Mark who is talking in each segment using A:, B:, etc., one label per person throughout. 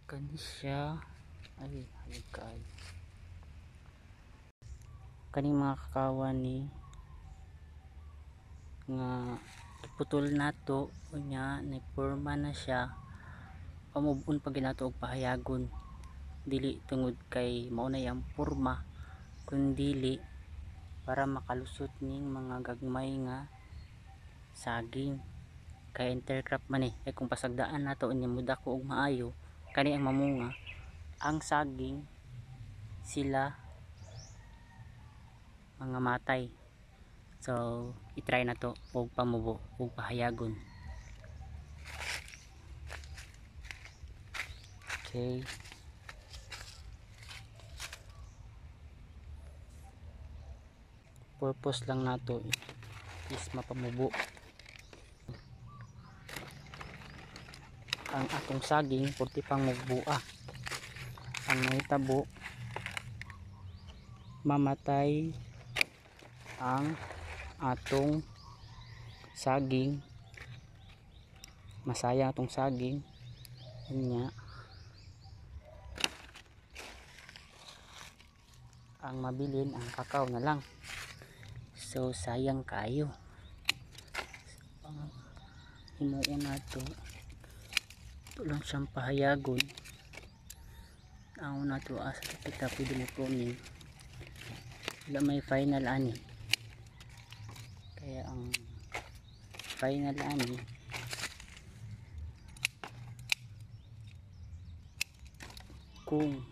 A: Kani siya ay halagkay kaning mga kakawan ni nga iputol nato unya nagporma na siya pamubun pag nato og pahayagon dili tungod kay maunay ang porma kundili para makalusot ning mga gagmay nga saging kay intercrop man kay kung pasagdaan nato unya mudako og maayo kani ang mamunga ang saging sila mga matay. So i-try na to og pamubo og pahayagon. Okay, purpose lang nato is mapamubo ang atong saging purti pang magbuah. Ang mahitabo mamatay ang atong saging, masaya atong saging niya. Ang mabilin ang kakao na lang, so sayang kayo. Himuon nato ito lang siyang pahayagon. Ako na to asa kita pwede mo pruning wala may final ani, kaya ang final ani kung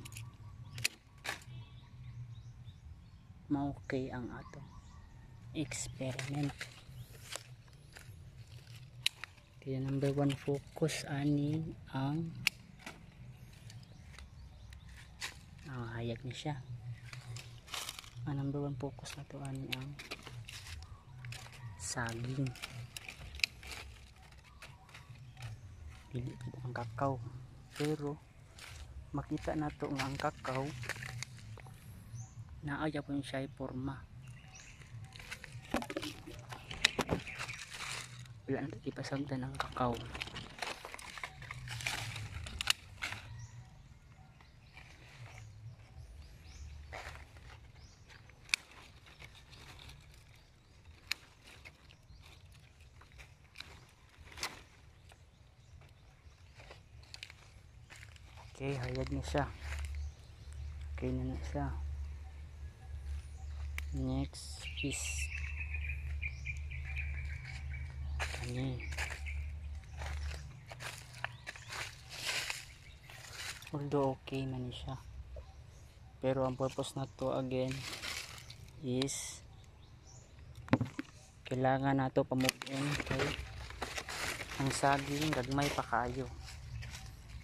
A: ma-okay ang atong experiment. Kaya number 1 focus ani ang hayag ni siya. Ang number 1 focus na to ani ang saging, dili ang kakao. Pero makita na to nga ang kakao naaya po siya forma. Wala na ipasagdan ang kakao. Okay, hayag na siya. Okay na na siya. Next is kani. Although okay man siya, pero ang purpose na to again is kailangan nato pamugin kay ang saging gagmay pa kayo.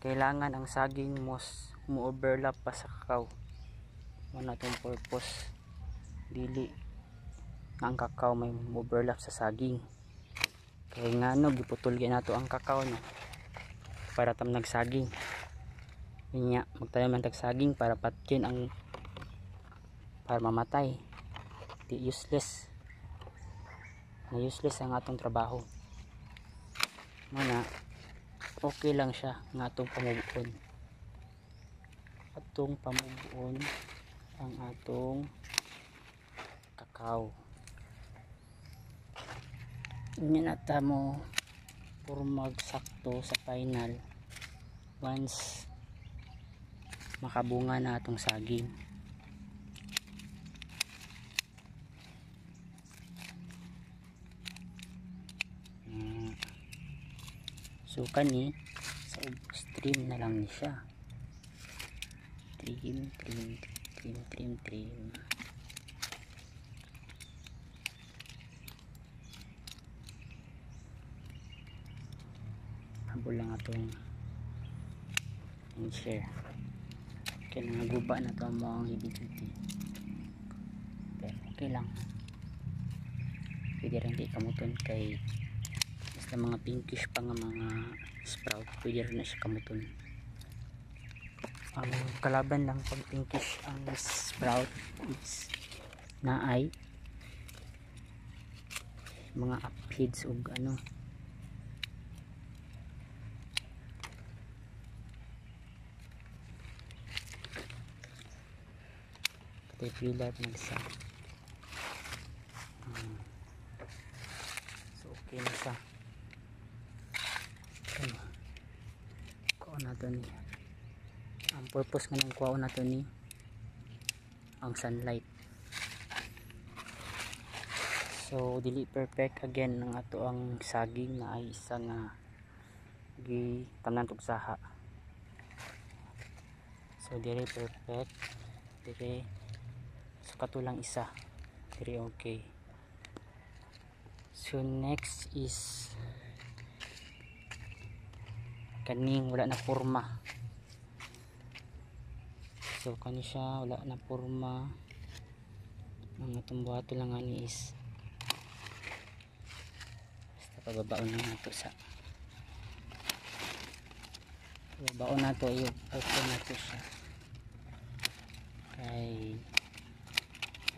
A: Kailangan ang saging mo overlap pa sa kakao. Ano itong purpose, dili ang kakao may overlap sa saging. Kaya nga no, giputol nato ang kakao no para tam nagsaging. Niya magtayo man tag saging para patkin ang para mamatay. Di useless. Na useless ang atong trabaho. Mana okay lang siya ng atong pamubuon. Atong pamubuon ang atong kakao. Hindi na mo puro magsakto sa final once makabunga na atong saging. So kani sa stream na lang ni siya. Trim. Habol lang atong share. Kaya nangaguba na to mo ang higit-higit. Pero okay lang. Pwede rin di kamuton kay basta mga pinkish pa nga mga sprout, pwede rin na siya kamuton. Ang kalaban lang pag pinkish ang sprout is naay mga aphids o ano. caterpillar ng isa. So okay na siya. Okay. Kuha na to ni. Ang purpose nga ng kuha na to ni ang sunlight. So dili perfect again ng ato ang saging na ay isa nga gi tanan og saha. So dire perfect, dire so katulang isa, dire okay. So next is kaning wala na porma. So kani siya wala na porma. Ang atong buhaton lang ani is pababaon na nato sa pababaon nato yung open nato siya kay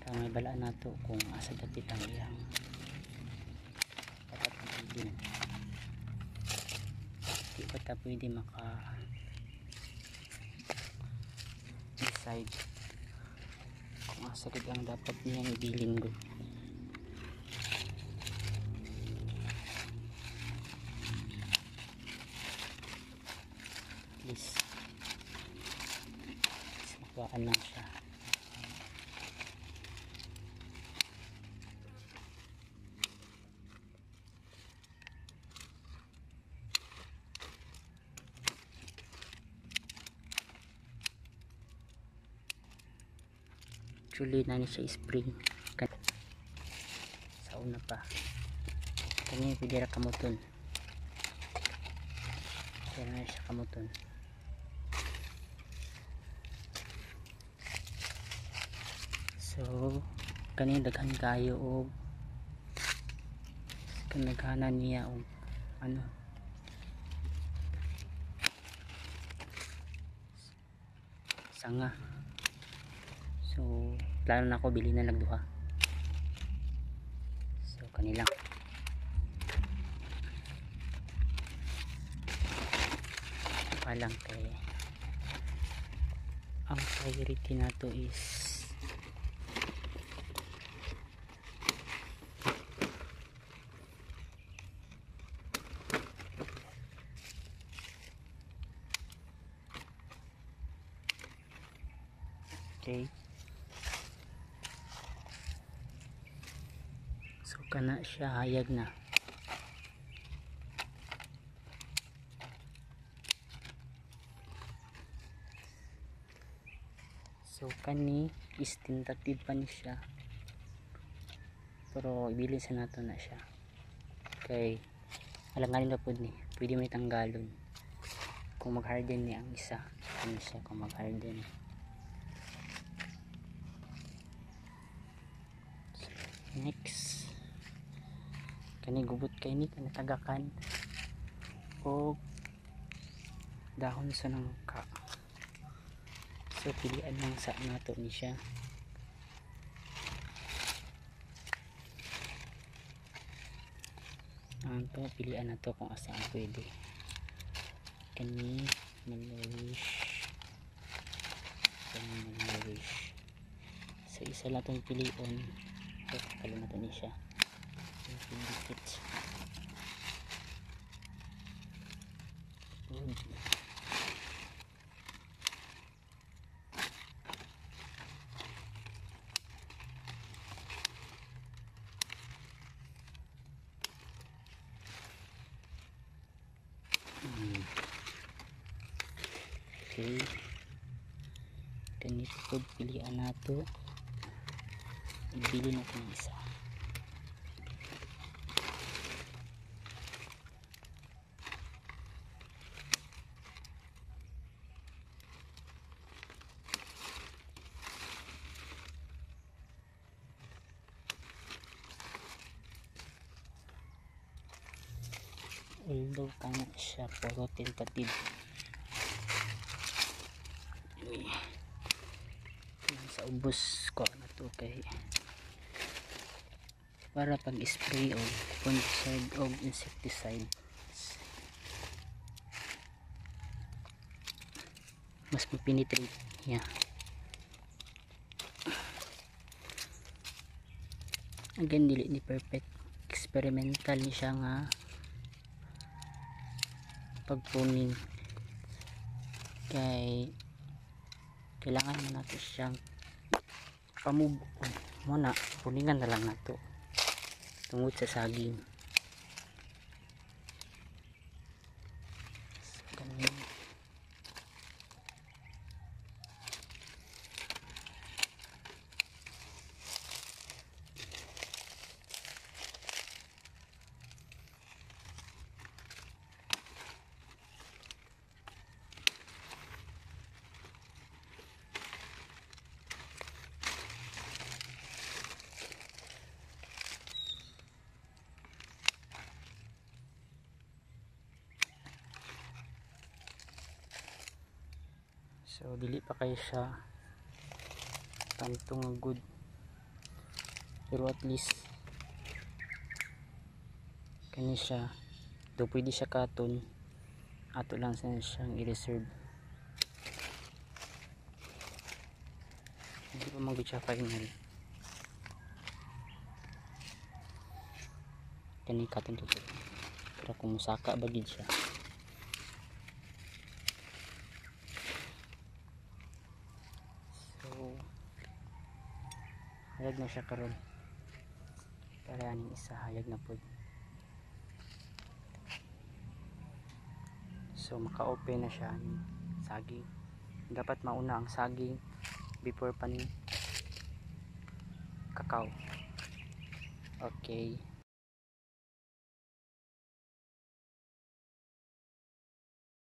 A: para may balaan nato kung asa dapit ang iyang dapat din di pa ta pwede maka decide kung asa dapit ang dapat niyang ibilin ko. Please makuhaan lang siya. Actually na ni siya spring sa una pa kanya pwede ra kamuton kaya na siya kamuton. So kani daghan kayo og kanaghanan niya og ano sanga. So plano na ako bili na lang duha. So kanilang palang kay ang priority nato is okay. So kana siya hayag na. So kani is tentative pa ni siya. Pero ibili sa nato na siya. Kay alanganin na pud ni. Pwede may tanggalon. Kung mag-harden ni ang isa, ano siya kung mag-harden. So, next kani gubot kay ni kanatagakan o dahon sa nangka. So pilian lang sa nato ni siya. To pilian na to kung asa ang pwede. Kani malnourish. Kani malnourish. So isa lang itong pilion. So kalo na to ni siya. Pindikit. Okay. Ganito po pilian nato. Ibili natin ng isa. Although kanya siya puro tentative. Sa ubos ko na to kay para pag spray o fungicide o insecticide mas mapenetrate niya. Again, dili ni perfect, experimental ni siya nga pagpruning, kay kailangan mo nato siyang pamove muna, puningan na lang nato tungod sa saging. So, ganun. So dili pa kayo siya tanto nga good, pero at least kani siya, do pwede siya katon, ato lang sa siyang i-reserve, hindi pa mag siya final. Kani katon to, pero kung musaka bagid siya. So hayag na siya karon, para aning isa hayag na pod. So maka-open na siya ang saging. Dapat mauna ang saging before pa ni kakao. Okay.